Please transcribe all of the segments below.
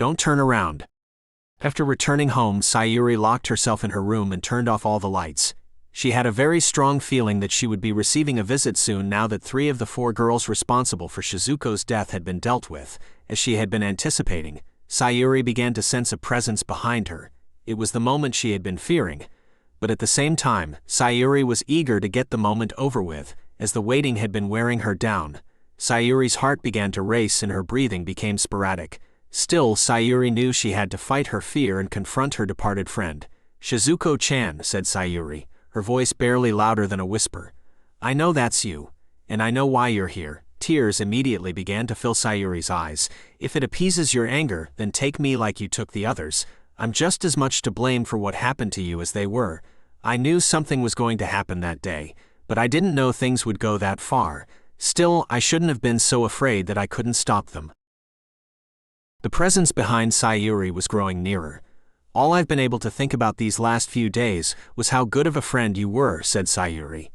Don't turn around. After returning home, Sayuri locked herself in her room and turned off all the lights. She had a very strong feeling that she would be receiving a visit soon now that 3 of the 4 girls responsible for Shizuko's death had been dealt with. As she had been anticipating, Sayuri began to sense a presence behind her. It was the moment she had been fearing. But at the same time, Sayuri was eager to get the moment over with, as the waiting had been wearing her down. Sayuri's heart began to race and her breathing became sporadic. Still, Sayuri knew she had to fight her fear and confront her departed friend. "Shizuko-chan," said Sayuri, her voice barely louder than a whisper. "I know that's you. And I know why you're here." Tears immediately began to fill Sayuri's eyes. "If it appeases your anger, then take me like you took the others. I'm just as much to blame for what happened to you as they were. I knew something was going to happen that day, but I didn't know things would go that far. Still, I shouldn't have been so afraid that I couldn't stop them." The presence behind Sayuri was growing nearer. "All I've been able to think about these last few days was how good of a friend you were," said Sayuri.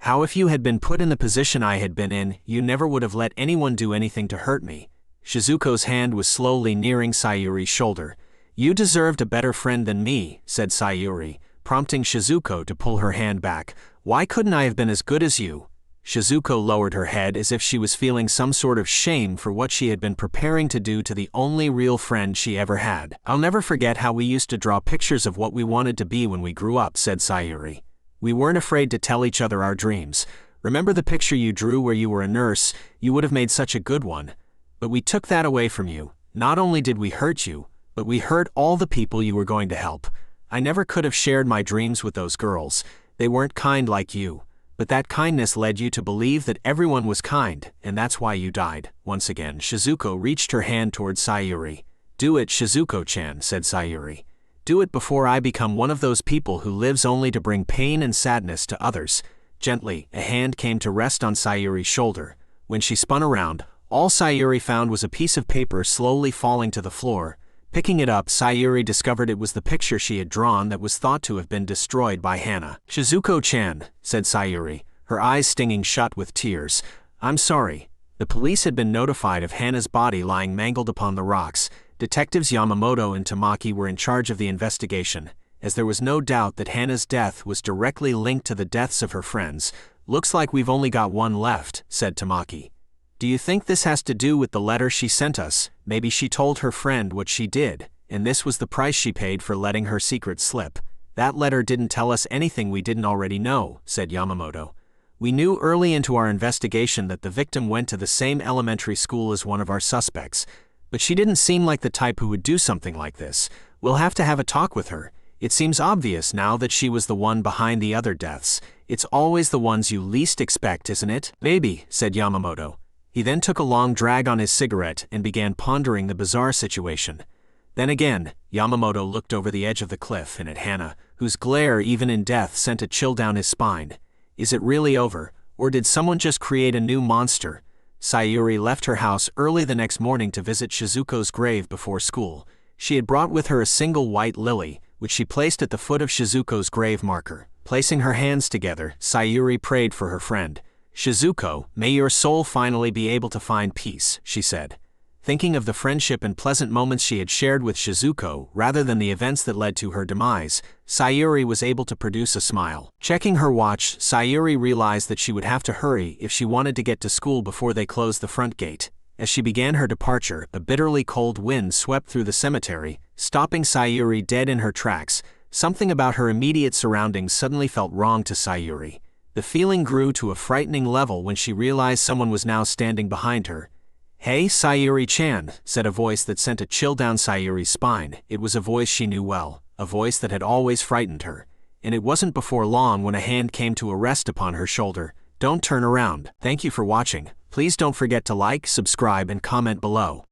"How if you had been put in the position I had been in, you never would have let anyone do anything to hurt me." Shizuko's hand was slowly nearing Sayuri's shoulder. "You deserved a better friend than me," said Sayuri, prompting Shizuko to pull her hand back. "Why couldn't I have been as good as you?" Shizuko lowered her head as if she was feeling some sort of shame for what she had been preparing to do to the only real friend she ever had. "I'll never forget how we used to draw pictures of what we wanted to be when we grew up," said Sayuri. "We weren't afraid to tell each other our dreams. Remember the picture you drew where you were a nurse? You would have made such a good one. But we took that away from you. Not only did we hurt you, but we hurt all the people you were going to help. I never could have shared my dreams with those girls. They weren't kind like you. But that kindness led you to believe that everyone was kind, and that's why you died." Once again, Shizuko reached her hand towards Sayuri. "Do it, Shizuko-chan," said Sayuri. "Do it before I become one of those people who lives only to bring pain and sadness to others." Gently, a hand came to rest on Sayuri's shoulder. When she spun around, all Sayuri found was a piece of paper slowly falling to the floor. Picking it up, Sayuri discovered it was the picture she had drawn that was thought to have been destroyed by Hana. "Shizuko-chan," said Sayuri, her eyes stinging shut with tears. "I'm sorry." The police had been notified of Hana's body lying mangled upon the rocks. Detectives Yamamoto and Tamaki were in charge of the investigation, as there was no doubt that Hana's death was directly linked to the deaths of her friends. "Looks like we've only got one left," said Tamaki. "Do you think this has to do with the letter she sent us? Maybe she told her friend what she did, and this was the price she paid for letting her secret slip." "That letter didn't tell us anything we didn't already know," said Yamamoto. "We knew early into our investigation that the victim went to the same elementary school as one of our suspects, but she didn't seem like the type who would do something like this. We'll have to have a talk with her. It seems obvious now that she was the one behind the other deaths. It's always the ones you least expect, isn't it?" "Maybe," said Yamamoto. He then took a long drag on his cigarette and began pondering the bizarre situation. Then again, Yamamoto looked over the edge of the cliff and at Hana, whose glare even in death sent a chill down his spine. Is it really over, or did someone just create a new monster? Sayuri left her house early the next morning to visit Shizuko's grave before school. She had brought with her a single white lily, which she placed at the foot of Shizuko's grave marker. Placing her hands together, Sayuri prayed for her friend. "Shizuko, may your soul finally be able to find peace," she said. Thinking of the friendship and pleasant moments she had shared with Shizuko rather than the events that led to her demise, Sayuri was able to produce a smile. Checking her watch, Sayuri realized that she would have to hurry if she wanted to get to school before they closed the front gate. As she began her departure, a bitterly cold wind swept through the cemetery, stopping Sayuri dead in her tracks. Something about her immediate surroundings suddenly felt wrong to Sayuri. The feeling grew to a frightening level when she realized someone was now standing behind her. "Hey, Sayuri-chan," said a voice that sent a chill down Sayuri's spine. It was a voice she knew well, a voice that had always frightened her. And it wasn't before long when a hand came to rest upon her shoulder. "Don't turn around." Thank you for watching. Please don't forget to like, subscribe, and comment below.